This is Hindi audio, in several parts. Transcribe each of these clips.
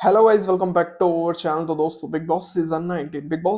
Hello guys, welcome back to our channel. तो दोस्तों, बिग बॉस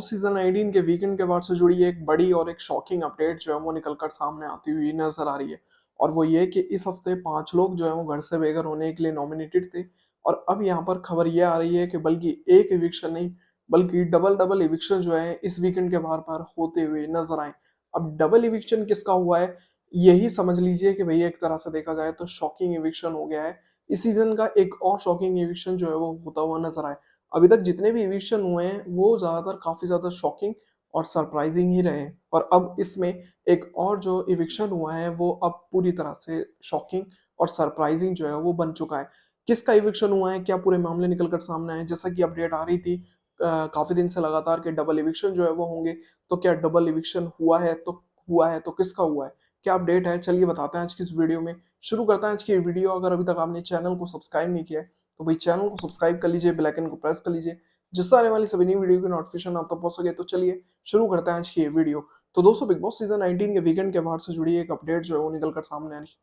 सीजन 19 के वीकेंड के बाद से जुड़ी एक बड़ी और एक शॉकिंग अपडेट जो है वो निकल कर सामने आती हुई नजर आ रही है। और वो ये कि इस हफ्ते 5 लोग जो है वो घर से बेघर होने के लिए नॉमिनेटेड थे। और अब यहाँ पर खबर ये आ रही है कि बल्कि एक इविक्शन नहीं, बल्कि डबल डबल इविक्शन जो है इस वीकेंड के बार बार होते हुए नजर आए। अब डबल इविक्शन किसका हुआ है, यही समझ लीजिए कि भैया एक तरह से देखा जाए तो शॉकिंग इविक्शन हो गया है। इस सीजन का एक और शॉकिंग इविक्शन जो है वो होता हुआ नजर आया। अभी तक जितने भी इविक्शन हुए हैं वो ज्यादातर काफी ज्यादा शॉकिंग और सरप्राइजिंग ही रहे हैं। और अब इसमें एक और जो इविक्शन हुआ है वो अब पूरी तरह से शॉकिंग और सरप्राइजिंग जो है वो बन चुका है। किसका इविक्शन हुआ है, क्या पूरे मामले निकल कर सामने आए, जैसा कि अपडेट आ रही थी काफी दिन से लगातार कि डबल इविक्शन जो है वो होंगे। तो क्या डबल इविक्शन हुआ है तो किसका हुआ है, क्या अपडेट है, चलिए बताते हैं आज की इस वीडियो में। शुरू करते हैं आज की वीडियो। अगर अभी तक आपने चैनल को सब्सक्राइब नहीं किया है तो भाई चैनल को सब्सक्राइब कर लीजिए, बेल आइकन को प्रेस कर लीजिए, जिससे आने वाली सभी नई वीडियो की नोटिफिकेशन आप तक पहुंच सके। तो चलिए शुरू करते हैं आज की ये वीडियो। तो दोस्तों, बिग बॉस सीजन 19 के वीकेंड के बाहर से जुड़ी एक अपडेट जो है वो निकल कर सामने आ रही है।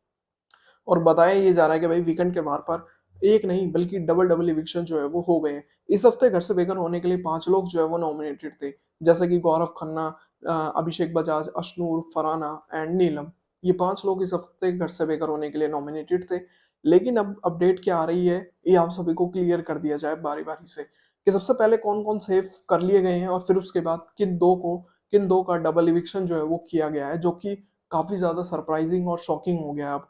और बताया ये जा रहा है कि भाई वीकेंड के बाहर पर एक नहीं बल्कि डबल डबल इविक्शन जो है वो हो गए हैं। इस हफ्ते घर से बेघर होने के लिए 5 लोग जो है वो नॉमिनेटेड थे, जैसे कि गौरव खन्ना, अभिषेक बजाज, अशनूर, फराना एंड नीलम। ये 5 लोग इस हफ्ते घर से बेघर होने के लिए नॉमिनेटेड थे। लेकिन अब अपडेट क्या आ रही है, ये आप सभी को क्लियर कर दिया जाए बारी बारी से कि सबसे पहले कौन कौन सेव कर लिए गए हैं और फिर उसके बाद किन दो का डबल इविक्शन जो है वो किया गया है, जो कि काफी ज्यादा सरप्राइजिंग और शॉकिंग हो गया है अब।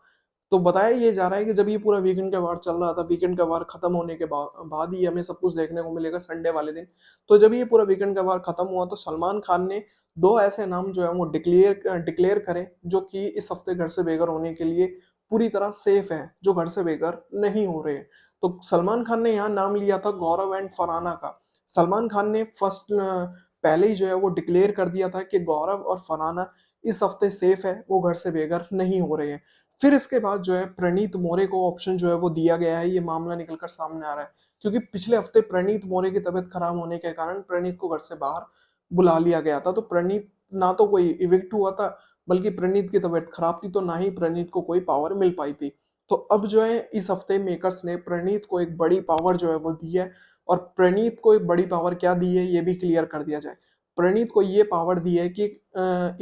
तो बताया ये जा रहा है कि जब ये पूरा वीकेंड का वार चल रहा था, वीकेंड का वार खत्म होने के बाद ही हमें सब कुछ देखने को मिलेगा संडे वाले दिन। तो जब ये पूरा वीकेंड का वार खत्म हुआ तो सलमान खान ने दो ऐसे नाम जो है वो डिक्लेयर करे, जो कि इस हफ्ते घर से बेघर होने के लिए पूरी तरह सेफ है, जो घर से बेघर नहीं हो रहे हैं। तो सलमान खान ने यहाँ नाम लिया था गौरव एंड फरहाना का। सलमान खान ने पहले ही जो है वो डिक्लेयर कर दिया था कि गौरव और फरहाना इस हफ्ते सेफ है, वो घर से बेघर नहीं हो रहे हैं। फिर इसके बाद जो है प्रणीत मोरे को ऑप्शन जो है वो दिया गया है। ये मामला निकलकर सामने आ रहा है क्योंकि पिछले हफ्ते प्रणीत मोरे की तबीयत खराब होने के कारण प्रणीत को घर से बाहर बुला लिया गया था। तो प्रणीत ना तो कोई इविक्ट हुआ था, बल्कि प्रणीत की तबीयत खराब थी, तो ना ही प्रणीत को कोई पावर मिल पाई थी। तो अब जो है इस हफ्ते मेकर्स ने प्रणीत को एक बड़ी पावर जो है वो दी है। और प्रणीत को एक बड़ी पावर क्या दी है ये भी क्लियर कर दिया जाए। प्रणीत को ये पावर दी है कि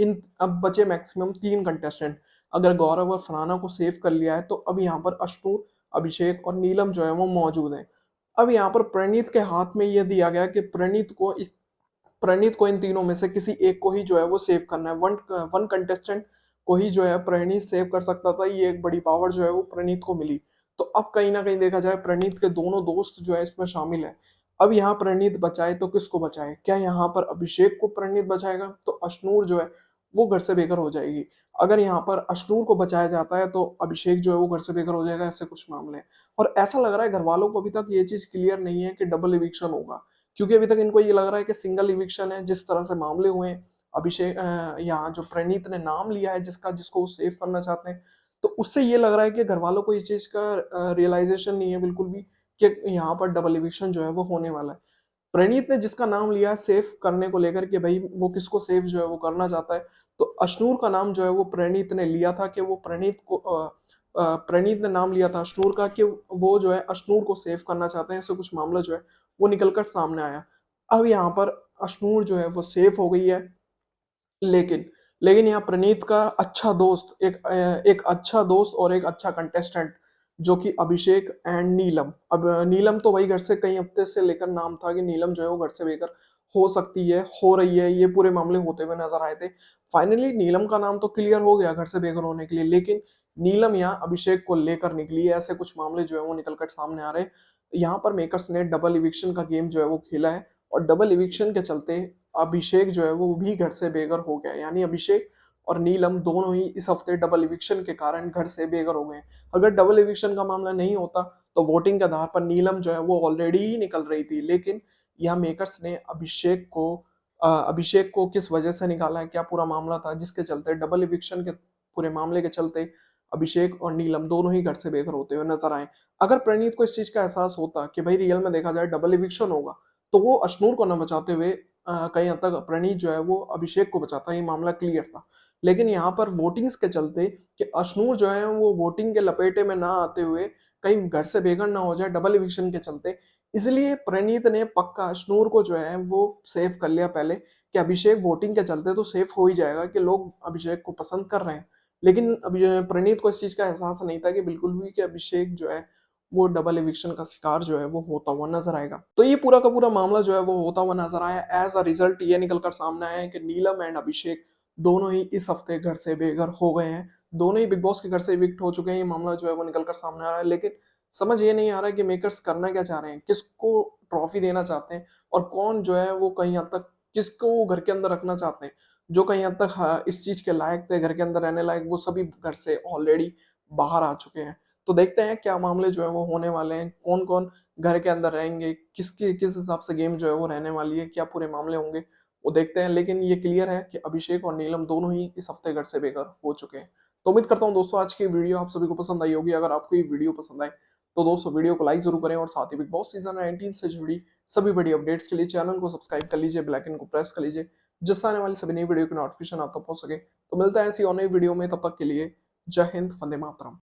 इन अब बचे मैक्सिमम 3 कंटेस्टेंट, अगर गौरव और फरहाना को सेव कर लिया है तो अब यहाँ पर अशनूर, अभिषेक और नीलम जो है वो मौजूद हैं। अब यहाँ पर प्रणीत के हाथ में यह दिया गया कि प्रणीत को इन तीनों में से किसी एक को ही जो है वो सेव करना है। वन वन कंटेस्टेंट को ही जो है प्रणीत सेव कर सकता था। ये एक बड़ी पावर जो है वो प्रणीत को मिली। तो अब कहीं ना कहीं देखा जाए प्रणीत के दोनों दोस्त जो है इसमें शामिल है। अब यहाँ प्रणीत बचाए तो किसको बचाए, क्या यहाँ पर अभिषेक को प्रणीत बचाएगा तो अशनूर जो है वो घर से बेघर हो जाएगी। अगर यहाँ पर अशनूर को बचाया जाता है तो अभिषेक जो है वो घर से बेघर हो जाएगा। ऐसे कुछ मामले हैं। और ऐसा लग रहा है घर वालों को अभी तक ये चीज क्लियर नहीं है कि डबल इविक्शन होगा, क्योंकि अभी तक इनको ये लग रहा है कि सिंगल इविक्शन है। जिस तरह से मामले हुए हैं, अभिषेक यहाँ जो प्रणीत ने नाम लिया है जिसको वो सेव करना चाहते हैं, तो उससे ये लग रहा है कि घर वालों को इस चीज का रियलाइजेशन नहीं है बिल्कुल भी कि यहाँ पर डबल इविक्शन जो है वो होने वाला है। प्रणीत ने जिसका नाम लिया सेफ करने को लेकर कि भाई वो किसको सेफ जो है वो करना चाहता है, तो अशनूर का नाम जो है वो प्रणीत ने लिया था कि वो प्रणीत ने नाम लिया था अशनूर का कि वो जो है अशनूर को सेव करना चाहते हैं। ऐसे कुछ मामला जो है वो निकलकर सामने आया। अब यहाँ पर अशनूर जो है वो सेफ हो गई है। लेकिन लेकिन यहाँ प्रणीत का अच्छा दोस्त, एक अच्छा दोस्त और एक अच्छा कंटेस्टेंट, जो कि अभिषेक एंड नीलम। अब नीलम तो वही घर से कई हफ्ते से लेकर नाम था कि नीलम जो है वो घर से बेघर हो सकती है, हो रही है, ये पूरे मामले होते हुए नजर आए थे। फाइनली नीलम का नाम तो क्लियर हो गया घर से बेघर होने के लिए, लेकिन नीलम यहाँ अभिषेक को लेकर निकली है। ऐसे कुछ मामले जो है वो निकल कर सामने आ रहे हैं। यहाँ पर मेकर्स ने डबल इविक्शन का गेम जो है वो खेला है। और डबल इविक्शन के चलते अभिषेक जो है वो भी घर से बेघर हो गया, यानी अभिषेक और नीलम दोनों ही इस हफ्ते डबल इविक्शन के कारण घर से बेघर हो गए। अगर डबल इविक्शन का मामला नहीं होता तो वोटिंग के आधार पर नीलम जो है वो ऑलरेडी ही निकल रही थी। लेकिन यहाँ मेकर्स ने अभिषेक को किस वजह से निकाला है, क्या पूरा मामला था जिसके चलते डबल इविक्शन के पूरे मामले के चलते अभिषेक और नीलम दोनों ही घर से बेघर होते हुए नजर आए। अगर प्रणीत को इस चीज का एहसास होता कि भाई रियल में देखा जाए डबल इविक्शन होगा, तो वो अशनूर को न बचाते हुए कहीं हद तक प्रणीत जो है वो अभिषेक को बचाता, ये मामला क्लियर था। लेकिन यहाँ पर वोटिंग्स के चलते कि अशनूर जो है वो वोटिंग के लपेटे में ना आते हुए कहीं घर से बेघर ना हो जाए डबल इविक्शन के चलते, इसलिए प्रणीत ने पक्का स्नूर को जो है वो सेव कर लिया पहले कि अभिषेक वोटिंग के चलते तो सेफ हो ही जाएगा कि लोग अभिषेक को पसंद कर रहे हैं। लेकिन अभी प्रणीत को इस चीज़ का एहसास नहीं था कि बिल्कुल भी कि अभिषेक जो है वो डबल इविक्शन का शिकार जो है वो होता हुआ नज़र आएगा। तो ये पूरा का पूरा मामला जो है वो होता हुआ नज़र आया। एज़ अ रिज़ल्ट ये निकल कर सामने आया है कि नीलम एंड अभिषेक दोनों ही इस हफ्ते घर से बेघर हो गए हैं। दोनों ही बिग बॉस के घर से इविक्ट हो चुके हैं। ये मामला जो है वो निकल कर सामने आ रहा है। लेकिन समझ ये नहीं आ रहा है कि मेकर्स करना क्या चाह रहे हैं, किसको ट्रॉफी देना चाहते हैं और कौन जो है वो कहीं हद तक किसको वो घर के अंदर रखना चाहते हैं। जो कहीं हद तक इस चीज़ के लायक थे, घर के अंदर रहने लायक, वो सभी घर से ऑलरेडी बाहर आ चुके हैं। तो देखते हैं क्या मामले जो है वो होने वाले हैं, कौन-कौन घर के अंदर रहेंगे, किस हिसाब से गेम जो है वो रहने वाली है, क्या पूरे मामले होंगे, वो देखते हैं। लेकिन ये क्लियर है कि अभिषेक और नीलम दोनों ही इस हफ्ते घर से बेघर हो चुके हैं। तो उम्मीद करता हूँ दोस्तों आज की वीडियो आप सभी को पसंद आई होगी। अगर आपको ये वीडियो पसंद आए तो दोस्तों वीडियो को लाइक जरूर करें और साथ ही बिग बॉस सीजन 19 से जुड़ी सभी बड़ी अपडेट्स के लिए चैनल को सब्सक्राइब कर लीजिए, बेल आइकन को प्रेस कर लीजिए, जिससे आने वाली सभी नई वीडियो की नोटिफिकेशन आप तक पहुंच सके। तो मिलता है ऐसी और नई वीडियो में, तब तक के लिए जय हिंद, वंदे मातरम।